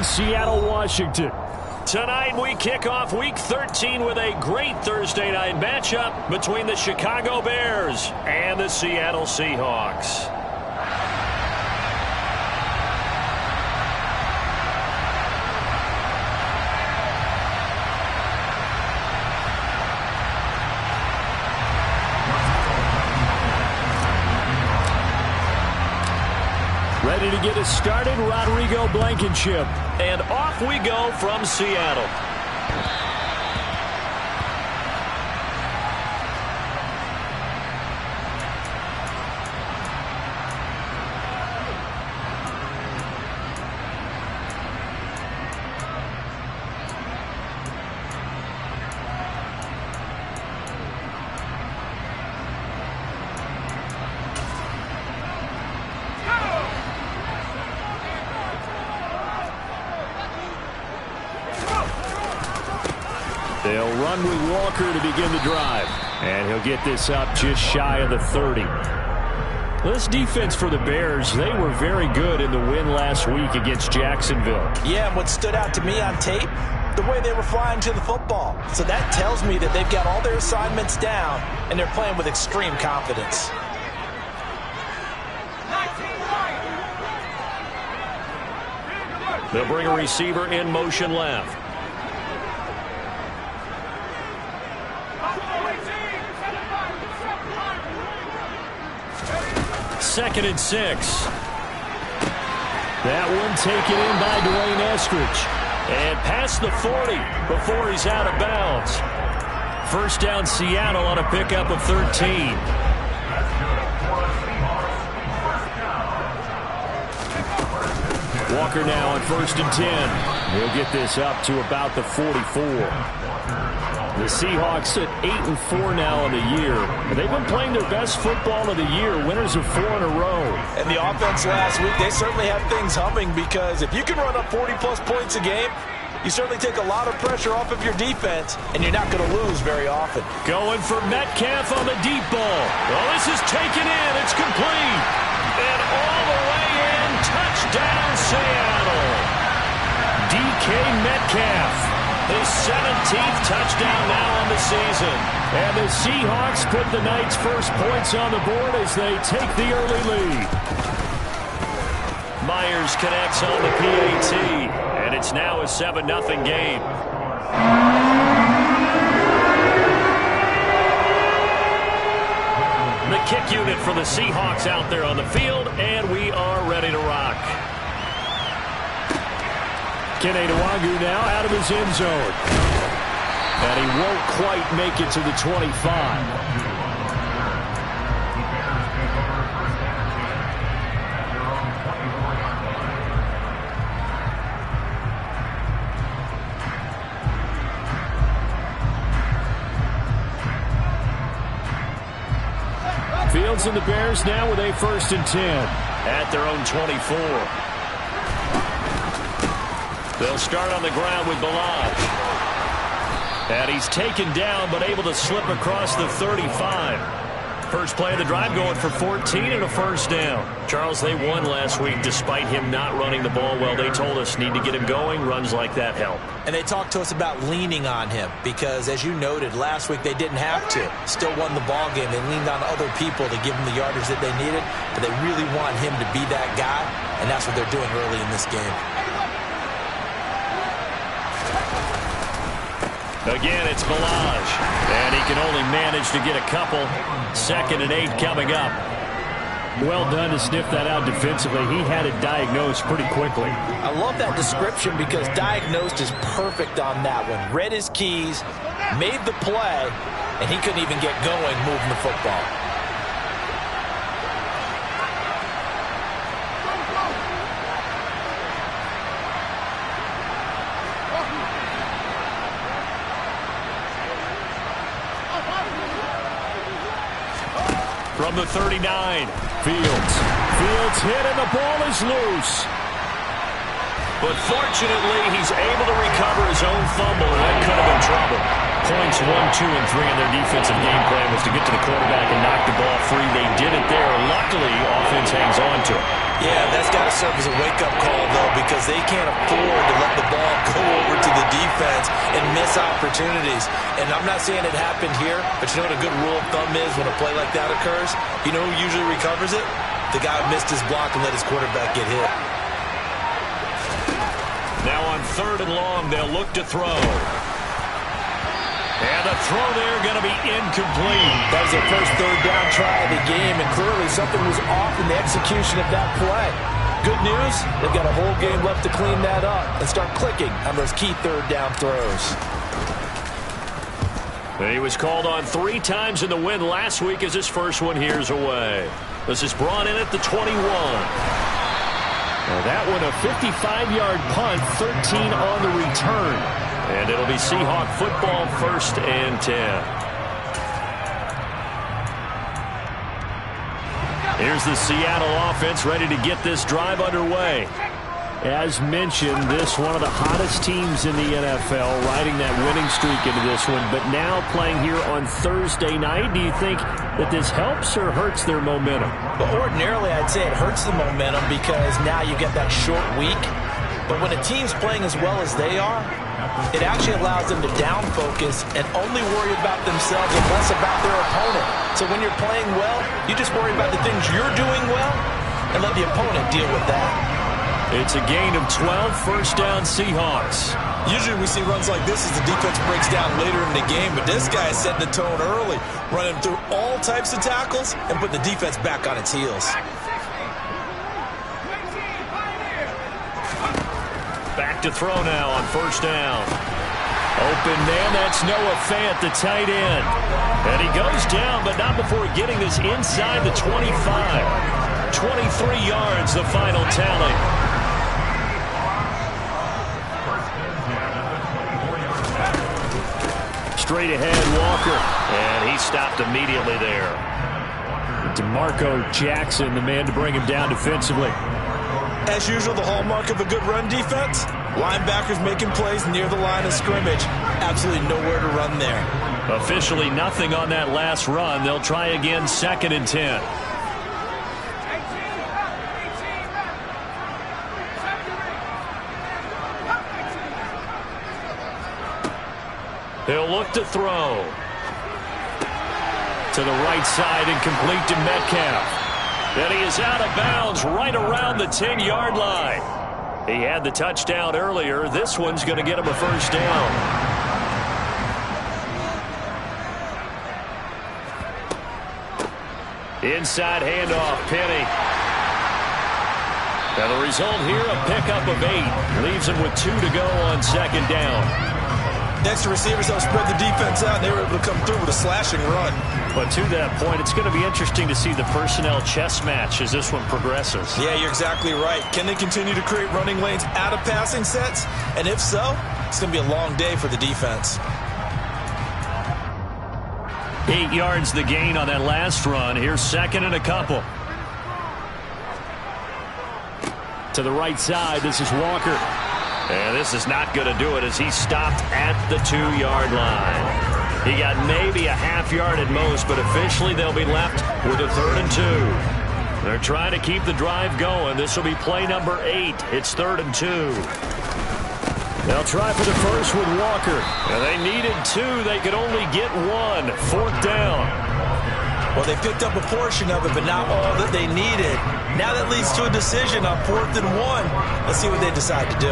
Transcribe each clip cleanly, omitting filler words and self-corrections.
Seattle, Washington. Tonight we kick off Week 13 with a great Thursday night matchup between the Chicago Bears and the Seattle Seahawks. Ready to get us started, Rodrigo Blankenship. And off we go from Seattle. They'll run with Walker to begin the drive. And he'll get this up just shy of the 30. This defense for the Bears, they were very good in the win last week against Jacksonville. Yeah, and what stood out to me on tape, the way they were flying to the football. So that tells me that they've got all their assignments down, and they're playing with extreme confidence. They'll bring a receiver in motion left. Second and 6. That one taken in by Dwayne Eskridge. And past the 40 before he's out of bounds. First down Seattle on a pickup of 13. Walker now on 1st and 10. He'll get this up to about the 44. The Seahawks at 8-4 now in the year. They've been playing their best football of the year. Winners of 4 in a row. And the offense last week, they certainly have things humming, because if you can run up 40-plus points a game, you certainly take a lot of pressure off of your defense, and you're not going to lose very often. Going for Metcalf on the deep ball. Well, this is taken in. It's complete. And all the way in. Touchdown, Seattle. DK Metcalf. His 17th touchdown now on the season. And the Seahawks put the night's first points on the board as they take the early lead. Myers connects on the PAT, and it's now a 7-0 game. The kick unit for the Seahawks out there on the field, and we are ready to rock. Kene Nwangwu now out of his end zone. And he won't quite make it to the 25. Fields and the Bears now with a 1st and 10. At their own 24. They'll start on the ground with Balaj. And he's taken down, but able to slip across the 35. First play of the drive going for 14 and a first down. Charles, they won last week despite him not running the ball well. They told us need to get him going. Runs like that help. And they talked to us about leaning on him because, as you noted, last week they didn't have to. Still won the ball game. They leaned on other people to give them the yardage that they needed, but they really want him to be that guy, and that's what they're doing early in this game. Again, it's Balaj, and he can only manage to get a couple. 2nd and 8 coming up. Well done to sniff that out defensively. He had it diagnosed pretty quickly. I love that description because diagnosed is perfect on that one. Read his keys, made the play, and he couldn't even get going moving the football. From the 39. Fields hit and the ball is loose. But fortunately, he's able to recover his own fumble, and that could have been trouble. Points 1, 2, and 3 in their defensive game plan was to get to the quarterback and knock the ball free. They did it there. Luckily, offense hangs on to it. Yeah, that's got to serve as a wake-up call, though, because they can't afford to let the ball go over to the defense and miss opportunities. And I'm not saying it happened here, but you know what a good rule of thumb is when a play like that occurs? You know who usually recovers it? The guy who missed his block and let his quarterback get hit. Now on 3rd and long, they'll look to throw. And the throw there going to be incomplete. That was their first 3rd down try of the game, and clearly something was off in the execution of that play. Good news, they've got a whole game left to clean that up and start clicking on those key 3rd down throws. He was called on 3 times in the win last week as his first one here's away. This is brought in at the 21. Now that one a 55-yard punt, 13 on the return. And it'll be Seahawk football, 1st and 10. Here's the Seattle offense ready to get this drive underway. As mentioned, this one of the hottest teams in the NFL, riding that winning streak into this one, but now playing here on Thursday night. Do you think that this helps or hurts their momentum? But ordinarily, I'd say it hurts the momentum because now you get that short week. But when a team's playing as well as they are, it actually allows them to down focus and only worry about themselves and less about their opponent. So when you're playing well, you just worry about the things you're doing well and let the opponent deal with that. It's a gain of 12, 1st down Seahawks. Usually we see runs like this as the defense breaks down later in the game, but this guy is setting the tone early, running through all types of tackles and putting the defense back on its heels. Back to throw now on 1st down. Open man, that's Noah Fant, the tight end. And he goes down, but not before getting this inside the 25. 23 yards, the final tally. Straight ahead, Walker. And he stopped immediately there. DeMarco Jackson, the man to bring him down defensively. As usual, the hallmark of a good run defense, linebackers making plays near the line of scrimmage. Absolutely nowhere to run there. Officially nothing on that last run. They'll try again, 2nd and 10. He'll look to throw. To the right side and complete to Metcalf. And he is out of bounds right around the 10-yard line. He had the touchdown earlier. This one's going to get him a 1st down. Inside handoff, Penny. Now the result here, a pickup of 8. Leaves him with 2 to go on 2nd down. Extra receivers help spread the defense out, and they were able to come through with a slashing run. But to that point, it's going to be interesting to see the personnel chess match as this one progresses. Yeah, you're exactly right. Can they continue to create running lanes out of passing sets? And if so, it's going to be a long day for the defense. 8 yards the gain on that last run. Here's 2nd and a couple. To the right side, this is Walker. And this is not going to do it as he stopped at the 2-yard line. He got maybe a half yard at most, but officially they'll be left with a 3rd and 2. They're trying to keep the drive going. This will be play number 8. It's 3rd and 2. They'll try for the first with Walker. And they needed 2. They could only get 1. 4th down. Well, they picked up a portion of it, but not all that they needed. Now that leads to a decision on 4th and 1. Let's see what they decide to do.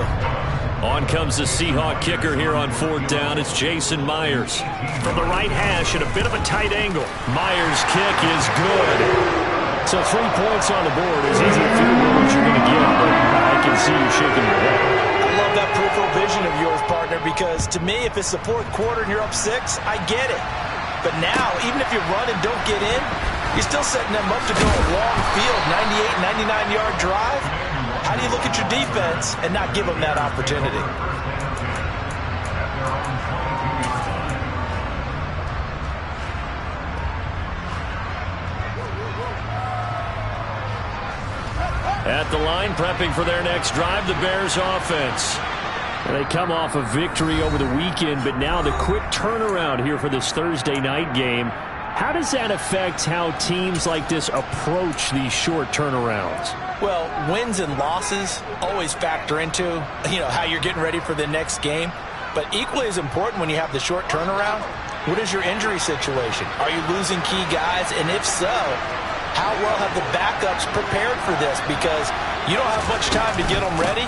On comes the Seahawk kicker here on 4th down. It's Jason Myers. From the right hash at a bit of a tight angle. Myers' kick is good. So 3 points on the board is easy to figure out what you're going to get, but I can see you shaking your head. I love that peripheral vision of yours, partner, because to me, if it's the 4th quarter and you're up 6, I get it. But now, even if you run and don't get in, you're still setting them up to go a long field, 98, 99-yard drive. How do you look at your defense and not give them that opportunity? At the line, prepping for their next drive, the Bears offense. They come off a victory over the weekend, but now the quick turnaround here for this Thursday night game. How does that affect how teams like this approach these short turnarounds? Well, wins and losses always factor into, how you're getting ready for the next game. But equally as important when you have the short turnaround, what is your injury situation? Are you losing key guys? And if so, how well have the backups prepared for this? Because you don't have much time to get them ready.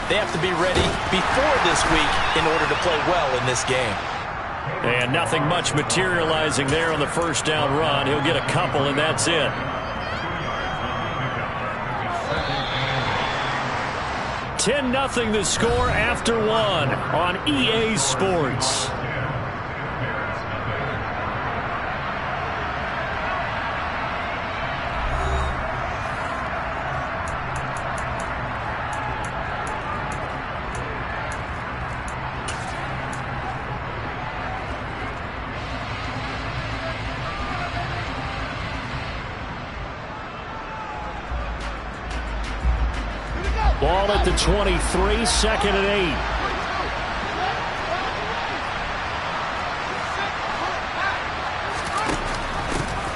They have to be ready before this week in order to play well in this game. And nothing much materializing there on the first down run. He'll get a couple, and that's it. $10-0 the score after one on EA Sports. Ball at the 23, second and 8.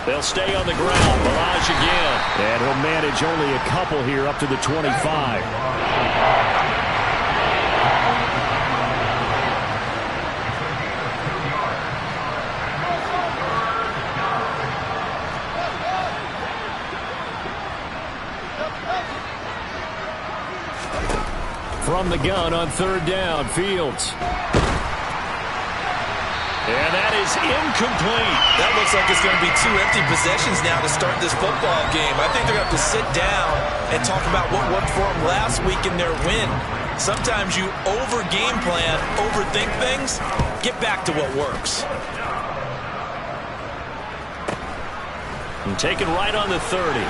They'll stay on the ground. Barrage again. And he'll manage only a couple here up to the 25. From the gun on third down, Fields. And that is incomplete. That looks like it's going to be 2 empty possessions now to start this football game. I think they're going to have to sit down and talk about what worked for them last week in their win. Sometimes you over-game plan, overthink things. Get back to what works. And taken right on the 30.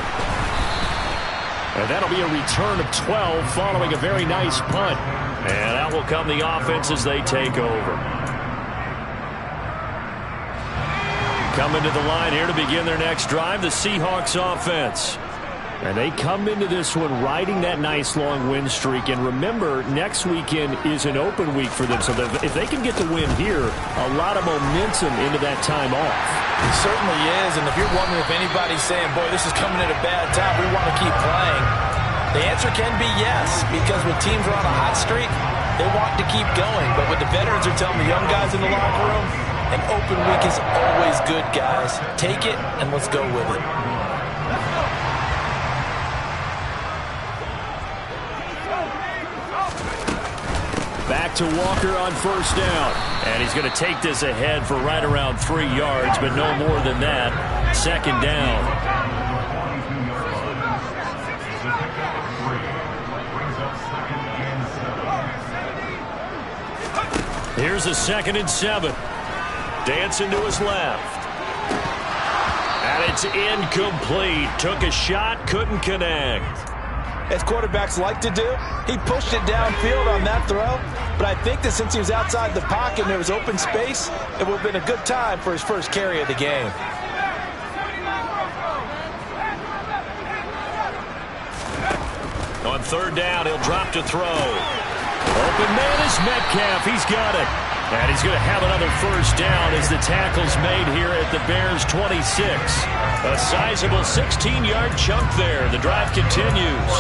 And that'll be a return of 12 following a very nice punt. And out will come the offense as they take over. Coming to the line here to begin their next drive, the Seahawks offense. And they come into this one riding that nice long win streak. And remember, next weekend is an open week for them. So if they can get the win here, a lot of momentum into that time off. It certainly is. And if you're wondering if anybody's saying, boy, this is coming at a bad time, we want to keep playing, the answer can be yes. Because when teams are on a hot streak, they want to keep going. But what the veterans are telling the young guys in the locker room, an open week is always good, guys. Take it, and let's go with it. Back to Walker on first down. And he's going to take this ahead for right around 3 yards, but no more than that. Second down. Here's a 2nd and 7. Dancing to his left. And it's incomplete. Took a shot, couldn't connect. As quarterbacks like to do, he pushed it downfield on that throw. But I think that since he was outside the pocket and there was open space, it would have been a good time for his first carry of the game. On third down, he'll drop to throw. Open man is Metcalf. He's got it. And he's going to have another first down as the tackle's made here at the Bears' 26. A sizable 16-yard chunk there. The drive continues.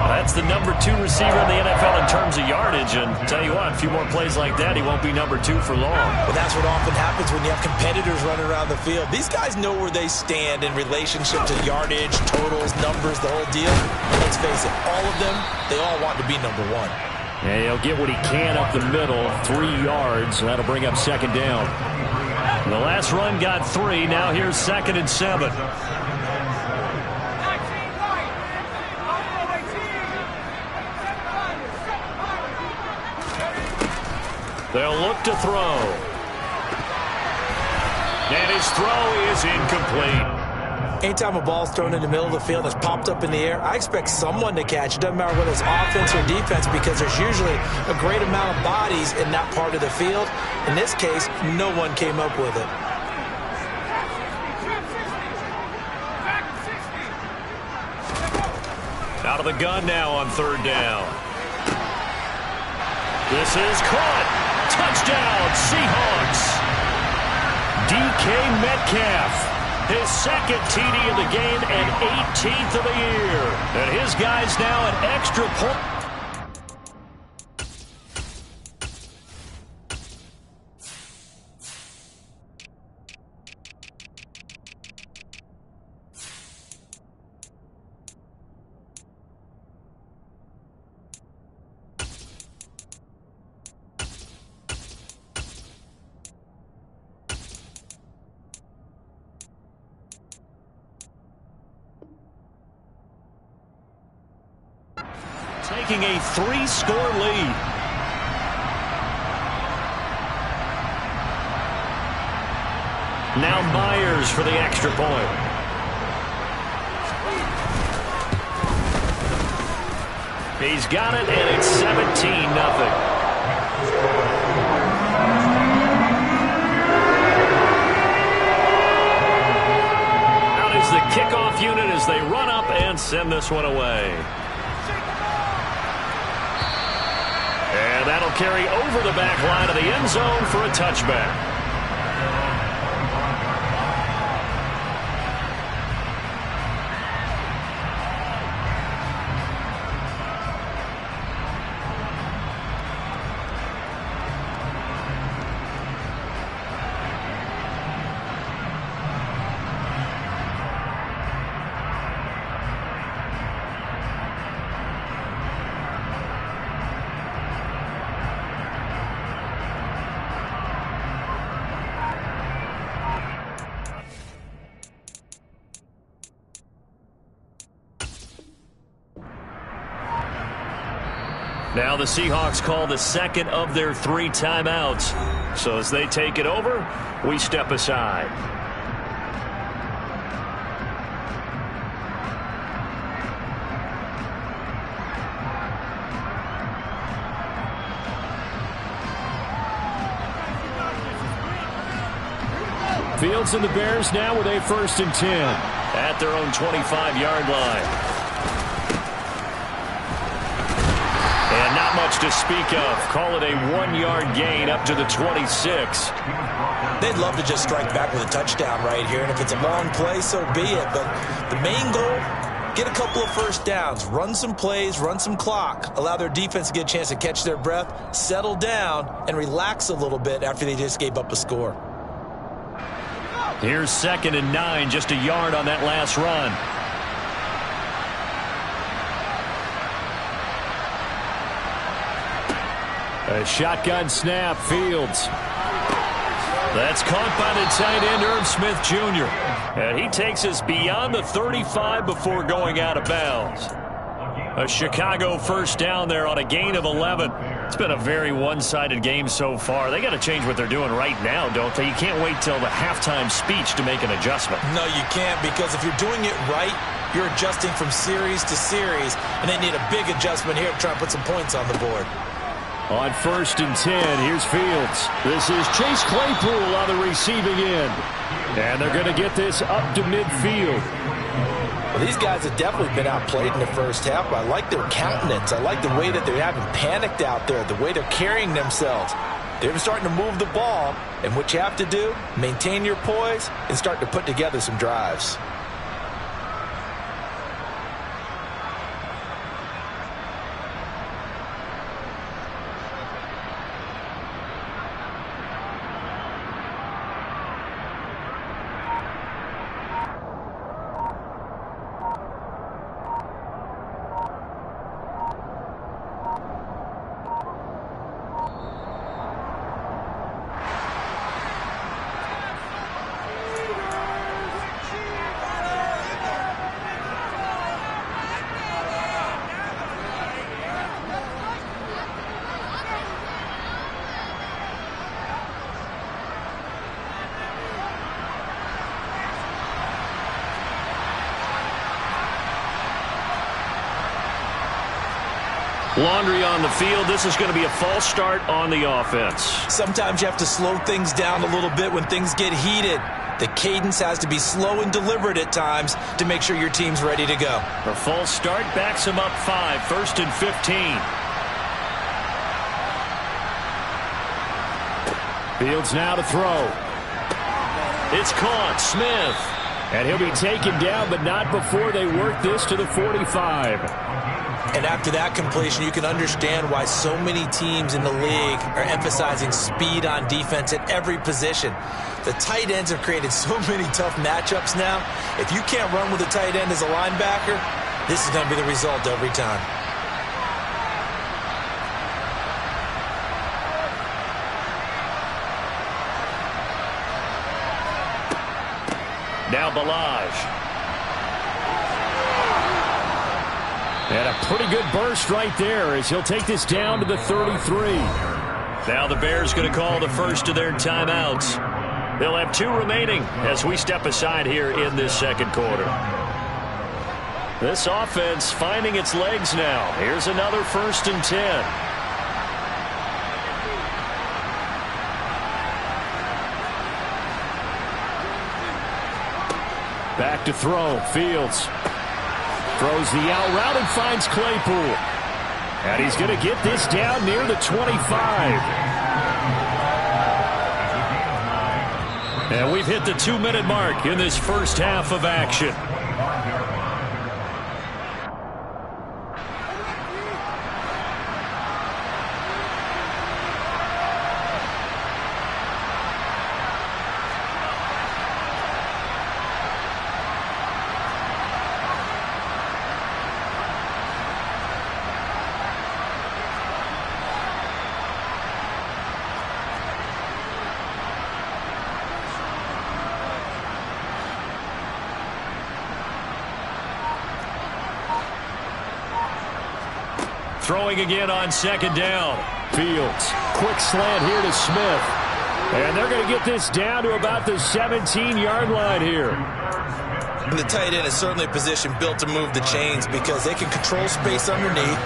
That's the number 2 receiver in the NFL in terms of yardage. And tell you what, a few more plays like that, he won't be number 2 for long. But that's what often happens when you have competitors running around the field. These guys know where they stand in relationship to yardage, totals, numbers, the whole deal. And let's face it, all of them, they all want to be number 1. And he'll get what he can up the middle, 3 yards. That'll bring up second down. The last run got 3. Now here's 2nd and 7. They'll look to throw. And his throw is incomplete. Anytime a ball's thrown in the middle of the field that's popped up in the air, I expect someone to catch it. Doesn't matter whether it's offense or defense, because there's usually a great amount of bodies in that part of the field. In this case, no one came up with it. Out of the gun now on third down. This is caught. Touchdown, Seahawks. DK Metcalf. His second TD of the game and 18th of the year. And his guys now an extra point. Taking a 3-score lead. Now Myers for the extra point. He's got it, and it's 17-0. Out is the kickoff unit as they run up and send this one away. And that'll carry over the back line of the end zone for a touchback. Now the Seahawks call the second of their 3 timeouts. So as they take it over, we step aside. Fields and the Bears now with a 1st and 10. At their own 25-yard line. And not much to speak of. Call it a 1-yard gain up to the 26. They'd love to just strike back with a touchdown right here. And if it's a long play, so be it. But the main goal, get a couple of first downs. Run some plays, run some clock. Allow their defense to get a chance to catch their breath, settle down, and relax a little bit after they just gave up a score. Here's 2nd and 9, just a yard on that last run. A shotgun snap, Fields. That's caught by the tight end, Irv Smith Jr. And he takes us beyond the 35 before going out of bounds. A Chicago first down there on a gain of 11. It's been a very one-sided game so far. They got to change what they're doing right now, don't they? You can't wait till the halftime speech to make an adjustment. No, you can't, because if you're doing it right, you're adjusting from series to series, and they need a big adjustment here to try and put some points on the board. On 1st and 10, here's Fields. This is Chase Claypool on the receiving end. And they're going to get this up to midfield. Well, these guys have definitely been outplayed in the first half. I like their countenance. I like the way that they haven't panicked out there, the way they're carrying themselves. They're starting to move the ball, and what you have to do, maintain your poise and start to put together some drives. Laundry on the field. This is going to be a false start on the offense. Sometimes you have to slow things down a little bit when things get heated. The cadence has to be slow and deliberate at times to make sure your team's ready to go. A false start backs him up 5, 1st and 15. Fields now to throw. It's caught. Smith. And he'll be taken down, but not before they work this to the 45. And after that completion, you can understand why so many teams in the league are emphasizing speed on defense at every position. The tight ends have created so many tough matchups now. If you can't run with a tight end as a linebacker, this is going to be the result every time. Now Balaj. And a pretty good burst right there as he'll take this down to the 33. Now the Bears going to call the first of their timeouts. They'll have 2 remaining as we step aside here in this second quarter. This offense finding its legs now. Here's another 1st and 10. Back to throw. Fields throws the out route and finds Claypool. And he's going to get this down near the 25. And we've hit the 2-minute mark in this first half of action. Throwing again on 2nd down. Fields, quick slant here to Smith. And they're going to get this down to about the 17-yard line here. And the tight end is certainly a position built to move the chains because they can control space underneath.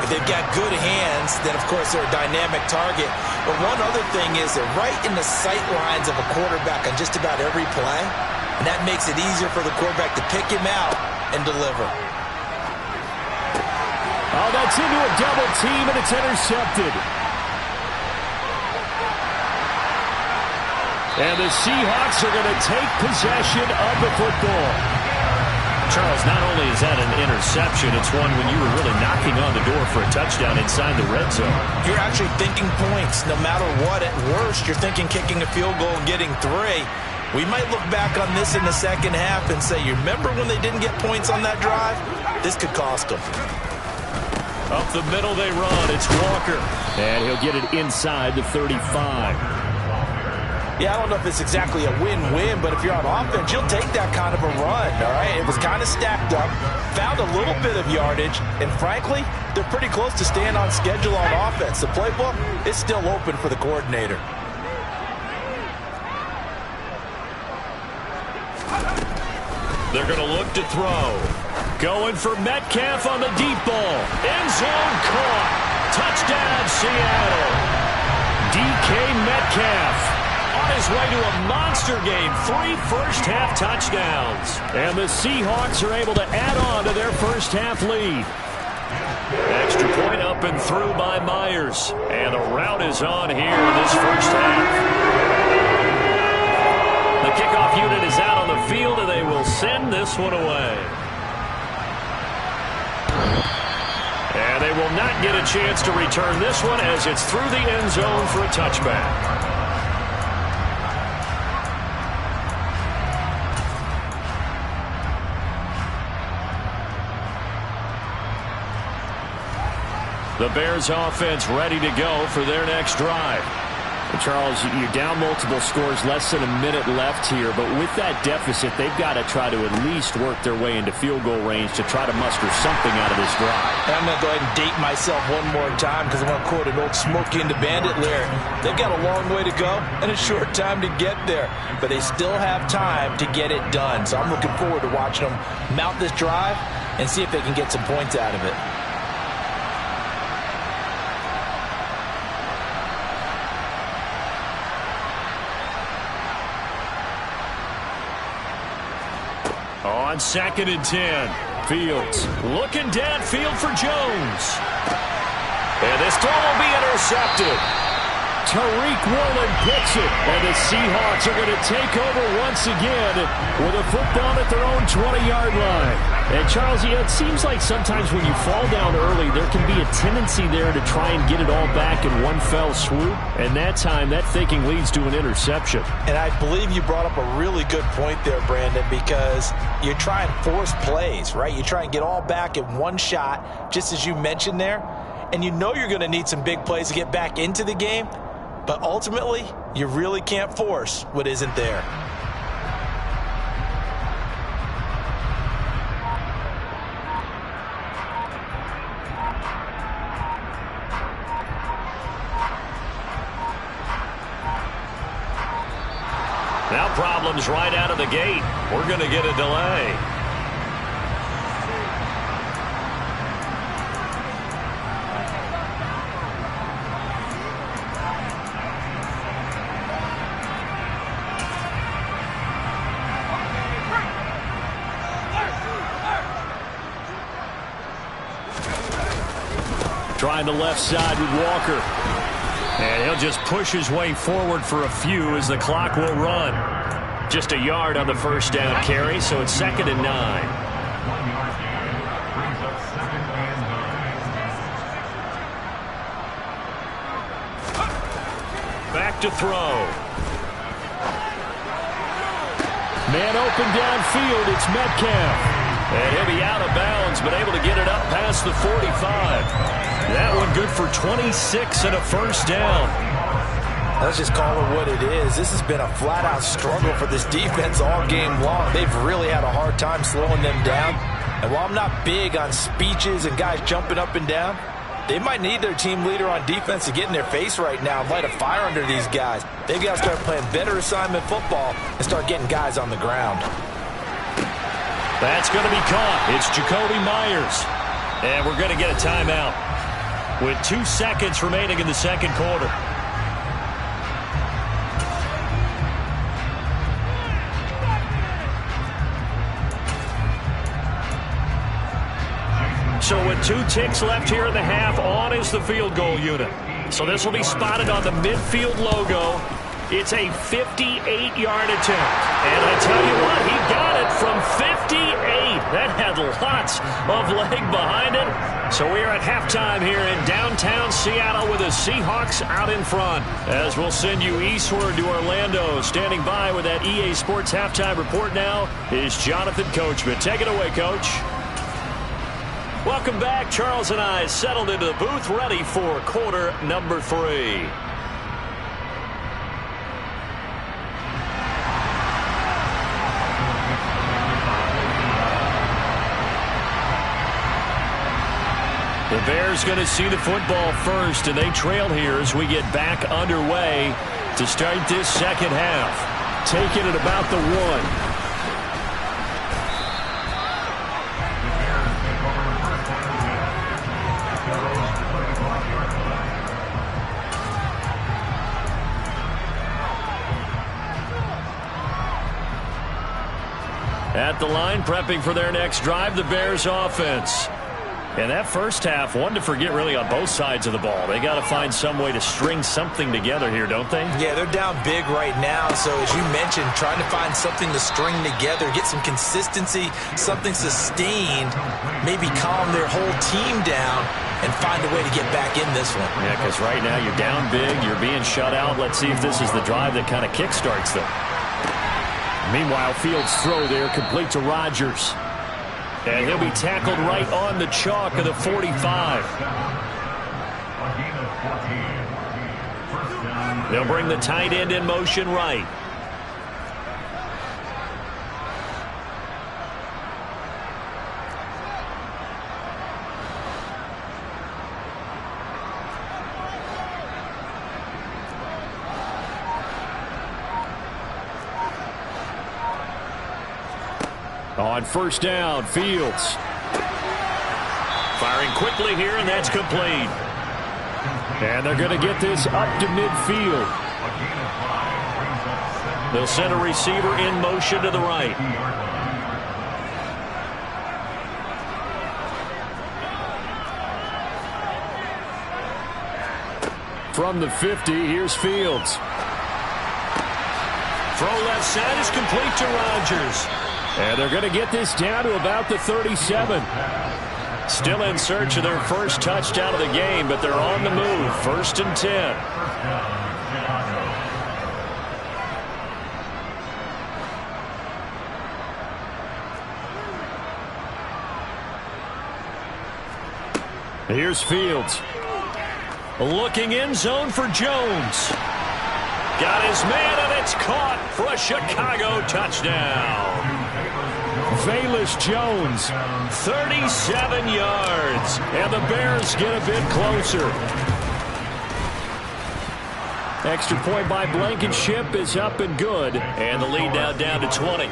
If they've got good hands, then, of course, they're a dynamic target. But one other thing is they're right in the sight lines of a quarterback on just about every play. And that makes it easier for the quarterback to pick him out and deliver. Oh, that's into a double team, and it's intercepted. And the Seahawks are going to take possession of the football. Charles, not only is that an interception, it's one when you were really knocking on the door for a touchdown inside the red zone. You're actually thinking points. No matter what, at worst, you're thinking kicking a field goal and getting 3. We might look back on this in the second half and say, you remember when they didn't get points on that drive? This could cost them. Up the middle they run. It's Walker. And he'll get it inside the 35. Yeah, I don't know if it's exactly a win-win, but if you're on offense, you'll take that kind of a run, all right? It was kind of stacked up, found a little bit of yardage, and frankly, they're pretty close to staying on schedule on offense. The playbook is still open for the coordinator. They're going to look to throw. Going for Metcalf on the deep ball. End zone caught. Touchdown, Seattle. DK Metcalf on his way to a monster game. 3 first-half touchdowns. And the Seahawks are able to add on to their first-half lead. Extra point up and through by Myers. And the route is on here in this first half. The kickoff unit is out on the field, and they will send this one away. And they will not get a chance to return this one as it's through the end zone for a touchback. The Bears offense ready to go for their next drive. And Charles, you're down multiple scores, less than a minute left here, but with that deficit, they've got to try to at least work their way into field goal range to try to muster something out of this drive. And I'm going to go ahead and date myself one more time because I want to quote an old Smokey and the Bandit lyric. They've got a long way to go and a short time to get there, but they still have time to get it done. So I'm looking forward to watching them mount this drive and see if they can get some points out of it. On 2nd and 10. Fields looking downfield for Jones. And this throw will be intercepted. Tariq Woolen picks it, and the Seahawks are going to take over once again with a football at their own 20-yard line. And, Charles, it seems like sometimes when you fall down early, there can be a tendency there to try and get it all back in one fell swoop. And that time, that thinking leads to an interception. And I believe you brought up a really good point there, Brandon, because you try and force plays, right? You try and get all back in one shot, just as you mentioned there. And you know you're going to need some big plays to get back into the game. But ultimately, you really can't force what isn't there. Now problems right out of the gate. We're going to get a delay. Trying the left side with Walker. And he'll just push his way forward for a few as the clock will run. Just a yard on the first down carry, so it's 2nd and 9. Back to throw. Man open downfield, it's Metcalf. And he'll be out of bounds, but able to get it up past the 45. That one good for 26 and a first down. Let's just call it what it is. This has been a flat-out struggle for this defense all game long. They've really had a hard time slowing them down. And while I'm not big on speeches and guys jumping up and down, they might need their team leader on defense to get in their face right now and light a fire under these guys. They've got to start playing better assignment football and start getting guys on the ground. That's going to be caught. It's Jacoby Myers. And we're going to get a timeout with 2 seconds remaining in the second quarter. So with 2 ticks left here in the half, on is the field goal unit. So this will be spotted on the midfield logo. It's a 58-yard attempt. And I tell you what, he got it from 58. That had lots of leg behind it. So we are at halftime here in downtown Seattle with the Seahawks out in front. As we'll send you eastward to Orlando. Standing by with that EA Sports halftime report now is Jonathan Coachman. Take it away, Coach. Welcome back. Charles and I settled into the booth, ready for quarter number 3. The Bears going to see the football first, and they trail here as we get back underway to start this second half. Taking it about the 1. At the line, prepping for their next drive, the Bears offense. And that first half, one to forget really on both sides of the ball. They got to find some way to string something together here, don't they? Yeah, they're down big right now. So as you mentioned, trying to find something to string together, get some consistency, something sustained, maybe calm their whole team down and find a way to get back in this one. Yeah, because right now you're down big, you're being shut out. Let's see if this is the drive that kind of kickstarts them. Meanwhile, Fields' throw there complete to Rodgers. And he'll be tackled right on the chalk of the 45. They'll bring the tight end in motion right. On first down, Fields. Firing quickly here, and that's complete. And they're going to get this up to midfield. They'll send a receiver in motion to the right. From the 50, here's Fields. Throw left side is complete to Rodgers. And they're going to get this down to about the 37. Still in search of their first touchdown of the game, but they're on the move. 1st and 10. Here's Fields. Looking in zone for Jones. Got his man, and it's caught for a Chicago touchdown. Velus Jones. 37 yards. And the Bears get a bit closer. Extra point by Blankenship is up and good. And the lead now down to 20.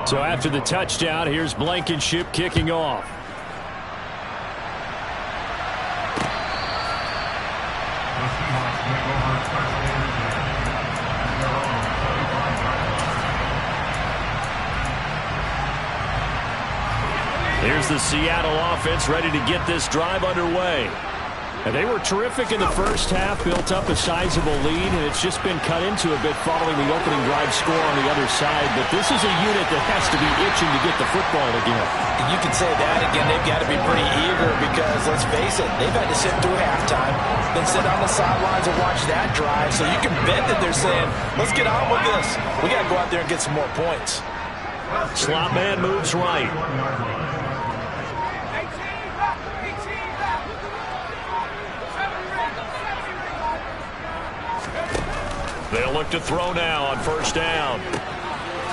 So after the touchdown, here's Blankenship kicking off. Here's the Seattle offense ready to get this drive underway. And they were terrific in the first half, built up a sizable lead, and it's just been cut into a bit following the opening drive score on the other side. But this is a unit that has to be itching to get the football again. You can say that again. They've got to be pretty eager because, let's face it, they've had to sit through halftime, then sit on the sidelines and watch that drive. So you can bet that they're saying, let's get on with this. We got to go out there and get some more points. Slot man moves right. They'll look to throw now on 1st down.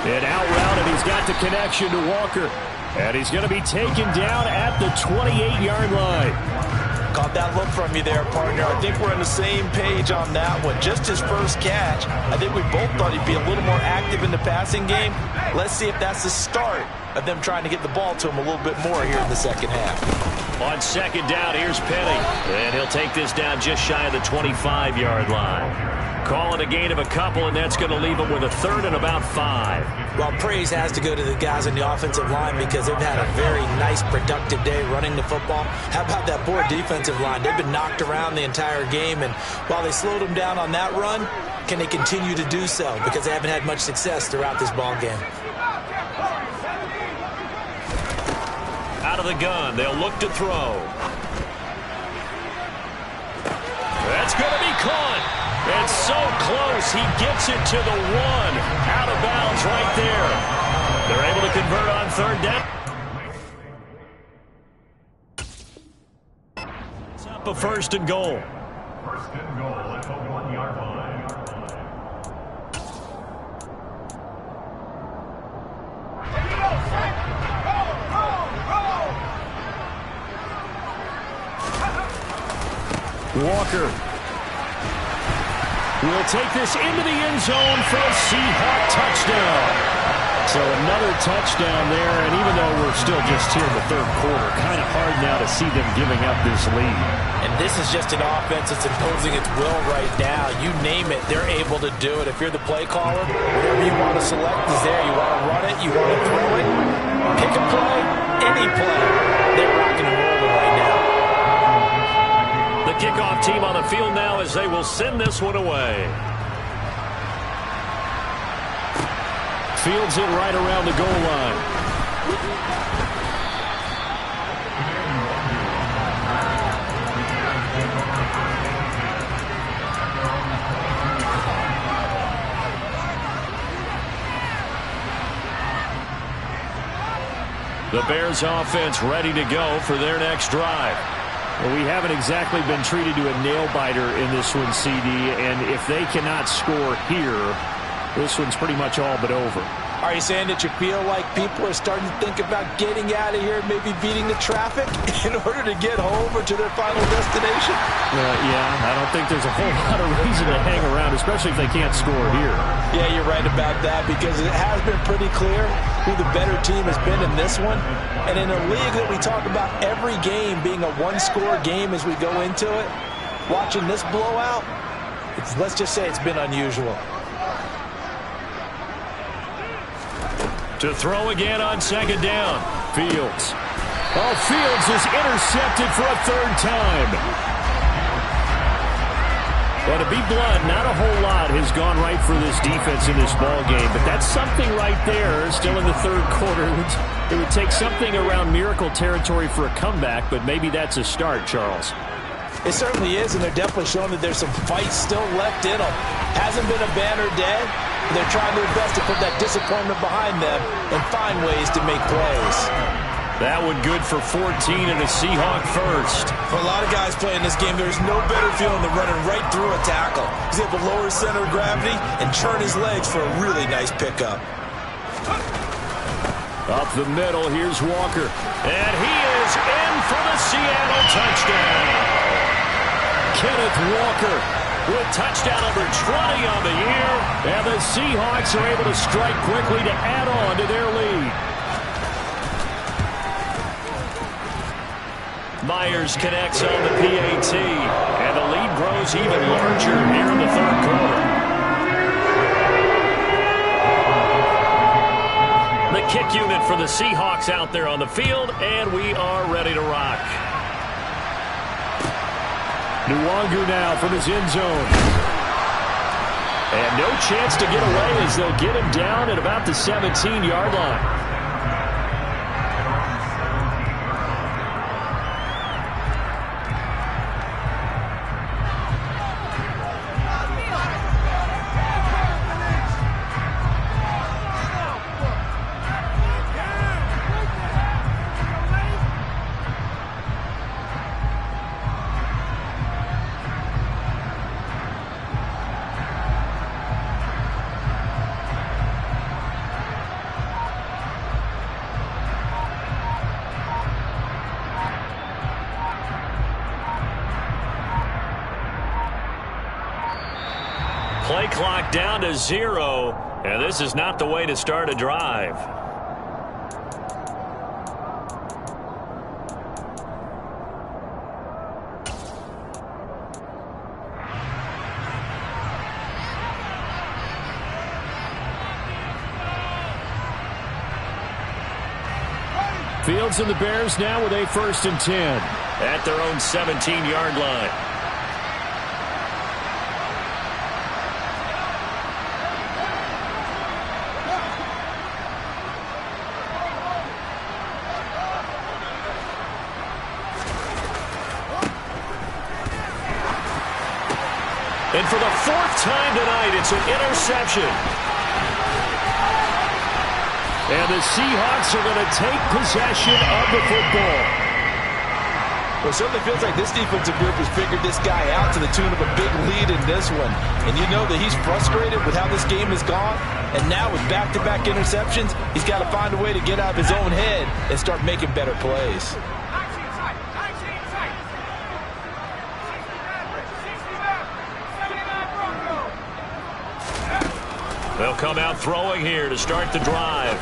And out route, and he's got the connection to Walker. And he's going to be taken down at the 28-yard line. Caught that look from you there, partner. I think we're on the same page on that one. Just his first catch. I think we both thought he'd be a little more active in the passing game. Let's see if that's the start of them trying to get the ball to him a little bit more here in the second half. On 2nd down, here's Penny. And he'll take this down just shy of the 25-yard line. Call it a gain of a couple, and that's going to leave them with a 3rd and about 5. Well, praise has to go to the guys on the offensive line because they've had a very nice, productive day running the football. How about that poor defensive line? They've been knocked around the entire game, and while they slowed them down on that run, can they continue to do so? Because they haven't had much success throughout this ball game. Out of the gun, they'll look to throw. That's going to be caught. And so close, he gets it to the 1. Out of bounds right there. They're able to convert on 3rd down. It's up a 1st and goal. 1st and goal at the 1-yard line. Walker will take this into the end zone for a Seahawks touchdown. So another touchdown there, and even though we're still just here in the 3rd quarter, kind of hard now to see them giving up this lead. And this is just an offense that's imposing its will right now. You name it, they're able to do it. If you're the play caller, whatever you want to select is there. You want to run it, you want to throw it, pick a play, any play. They're rocking and rolling right now. The kickoff team on the field now as they will send this one away. Fields it right around the goal line. The Bears offense ready to go for their next drive. Well, we haven't exactly been treated to a nail-biter in this one, CD, and if they cannot score here, this one's pretty much all but over. Are you saying that you feel like people are starting to think about getting out of here, maybe beating the traffic in order to get home or to their final destination? Yeah, I don't think there's a whole lot of reason to hang around, especially if they can't score here. Yeah, you're right about that because it has been pretty clear who the better team has been in this one. And in a league that we talk about every game being a one-score game as we go into it, watching this blowout, let's just say it's been unusual. To throw again on 2nd down. Fields. Oh, Fields is intercepted for a third time. Well, to be blunt, not a whole lot has gone right for this defense in this ball game, but that's something right there. Still in the third quarter. It would take something around miracle territory for a comeback, but maybe that's a start, Charles. It certainly is, and they're definitely showing that there's some fight still left in them. Hasn't been a banner day. They're trying their best to put that disappointment behind them and find ways to make plays. That one good for 14 and a Seahawk first. For a lot of guys playing this game, there's no better feeling than running right through a tackle. He's able to lower his center of gravity and churn his legs for a really nice pickup. Up the middle, here's Walker. And he is in for the Seattle touchdown. Kenneth Walker with touchdown number 20 on the year. And the Seahawks are able to strike quickly to add on to their lead. Myers connects on the PAT, and the lead grows even larger here in the third quarter. The kick unit for the Seahawks out there on the field, and we are ready to rock. Nwangu now from his end zone. And no chance to get away as they'll get him down at about the 17-yard line. Play clock down to 0, and this is not the way to start a drive. Fields and the Bears now with a 1st and 10. At their own 17-yard line. And for the 4th time tonight, it's an interception. And the Seahawks are going to take possession of the football. Well, it certainly feels like this defensive group has figured this guy out to the tune of a big lead in this one. And you know that he's frustrated with how this game has gone. And now with back-to-back interceptions, he's got to find a way to get out of his own head and start making better plays. They'll come out throwing here to start the drive.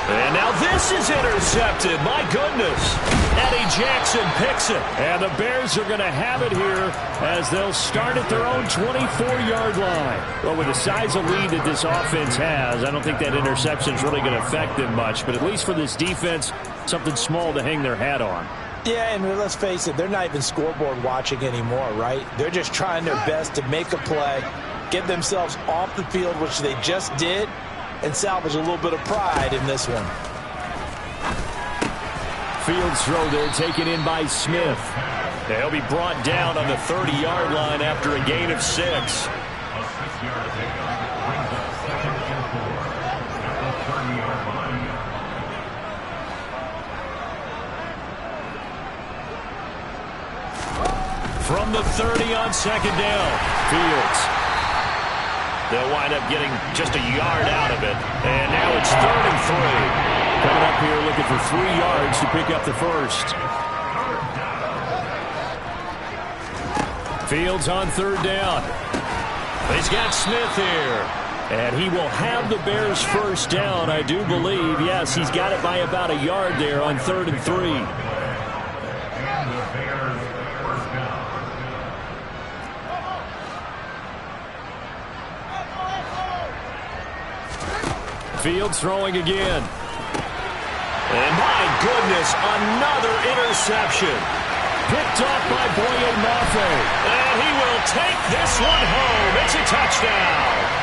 And now this is intercepted. My goodness. Eddie Jackson picks it. And the Bears are going to have it here as they'll start at their own 24-yard line. Well, with the size of lead that this offense has, I don't think that interception is really going to affect them much. But at least for this defense, something small to hang their hat on. Yeah, and let's face it, they're not even scoreboard watching anymore, right? They're just trying their best to make a play, get themselves off the field, which they just did, and salvage a little bit of pride in this one. Fields throw there taken in by Smith. They'll be brought down on the 30-yard line after a gain of 6. A 6-yard pickup brings up 2nd and 4 at the 30-yard line. From the 30 on 2nd down, Fields. They'll wind up getting just a yard out of it. And now it's 3rd and 3. Coming up here looking for 3 yards to pick up the first. Fields on 3rd down. He's got Smith here. And he will have the Bears first down, I do believe. Yes, he's got it by about a yard there on 3rd and 3. And the Bears first down. Fields throwing again. And my goodness, another interception. Picked off by Boye Mafe. And he will take this one home. It's a touchdown.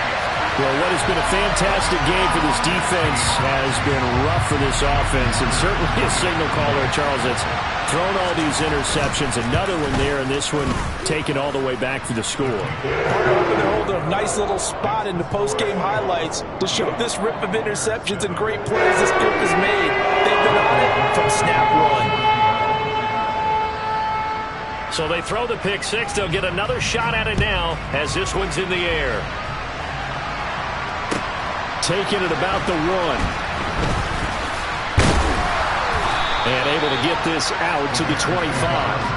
Well, what has been a fantastic game for this defense has been rough for this offense, and certainly a signal caller, Charles, that's thrown all these interceptions. Another one there, and this one taken all the way back for the score. They're holding a nice little spot in the post-game highlights to show this rip of interceptions and great plays this group has made. They've been on it from snap one. So they throw the pick six. They'll get another shot at it now as this one's in the air. Taking it about the 1. And able to get this out to the 25.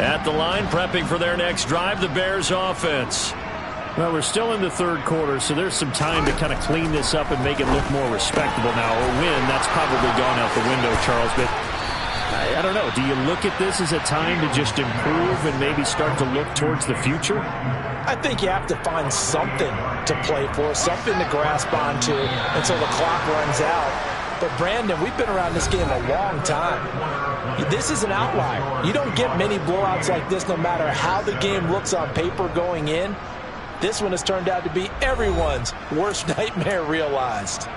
At the line, prepping for their next drive, the Bears offense. Well, we're still in the third quarter, so there's some time to kind of clean this up and make it look more respectable now. A win, that's probably gone out the window, Charles, but I don't know. Do you look at this as a time to just improve and maybe start to look towards the future? I think you have to find something to play for, something to grasp onto until the clock runs out. But, Brandon, we've been around this game a long time. This is an outlier. You don't get many blowouts like this no matter how the game looks on paper going in. This one has turned out to be everyone's worst nightmare realized.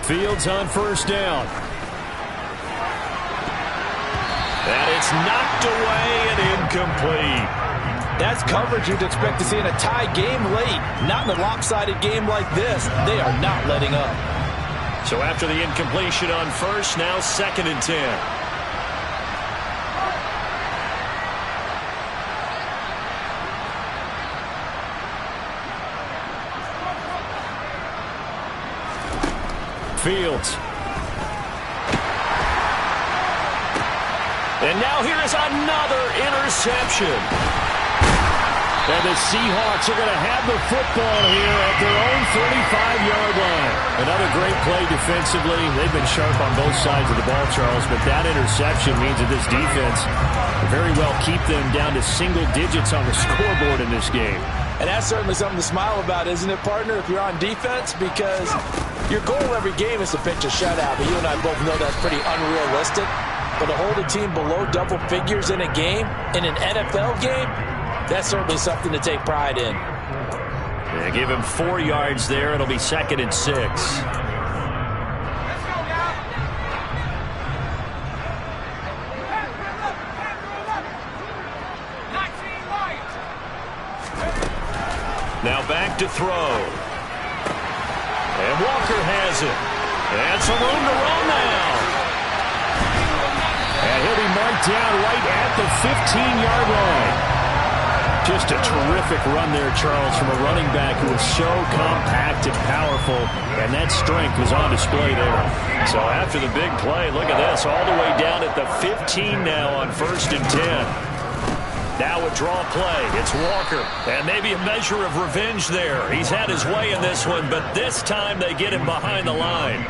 Fields on first down. And it's knocked away and incomplete. That's coverage you'd expect to see in a tie game late. Not in a lopsided game like this. They are not letting up. So after the incompletion on first, now 2nd and 10. Fields. And now here is another interception. And the Seahawks are going to have the football here at their own 35-yard line. Another great play defensively. They've been sharp on both sides of the ball, Charles, but that interception means that this defense will very well keep them down to single digits on the scoreboard in this game. And that's certainly something to smile about, isn't it, partner, if you're on defense? Because your goal every game is to pitch a shutout, but you and I both know that's pretty unrealistic. But to hold a team below double figures in a game, in an NFL game, that's certainly something to take pride in. Yeah, give him 4 yards there. It'll be 2nd and 6. Now back to throw. And Walker has it. And some room to run now. And he'll be marked down right at the 15-yard line. Just a terrific run there, Charles, from a running back who was so compact and powerful, and that strength was on display there. So after the big play, look at this, all the way down at the 15 now on 1st and 10. Now a draw play. It's Walker, and maybe a measure of revenge there. He's had his way in this one, but this time they get him behind the line.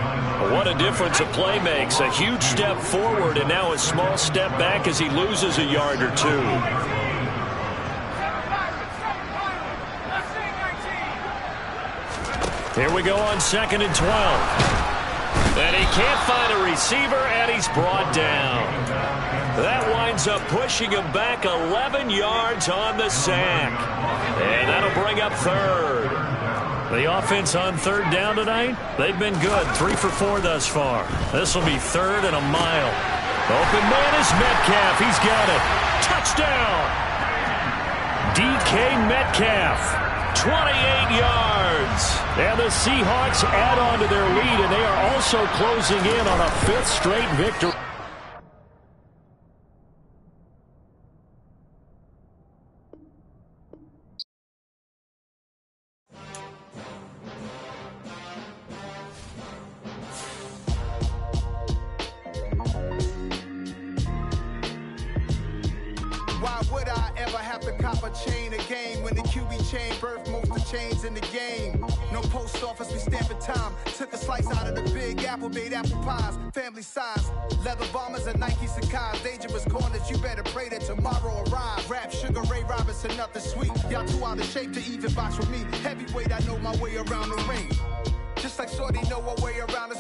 What a difference a play makes. A huge step forward, and now a small step back as he loses a yard or two. Here we go on 2nd and 12. And he can't find a receiver, and he's brought down. That winds up pushing him back 11 yards on the sack. And that'll bring up 3rd. The offense on 3rd down tonight, they've been good. 3 for 4 thus far. This will be 3rd and a mile. Open man is Metcalf. He's got it. Touchdown! DK Metcalf. 28 yards. And the Seahawks add on to their lead, and they are also closing in on a 5th straight victory. chain of game. When the QB chain birthed most of the chains in the game. No post office, we stamping time. Took a slice out of the big apple, made apple pies. Family size, leather bombers and Nike Sacai's. Dangerous corners, you better pray that tomorrow arrives. Rap, Sugar Ray Robinson, nothing sweet. Y'all too out of shape to even box with me. Heavyweight, I know my way around the ring. Just like Shorty know her way around the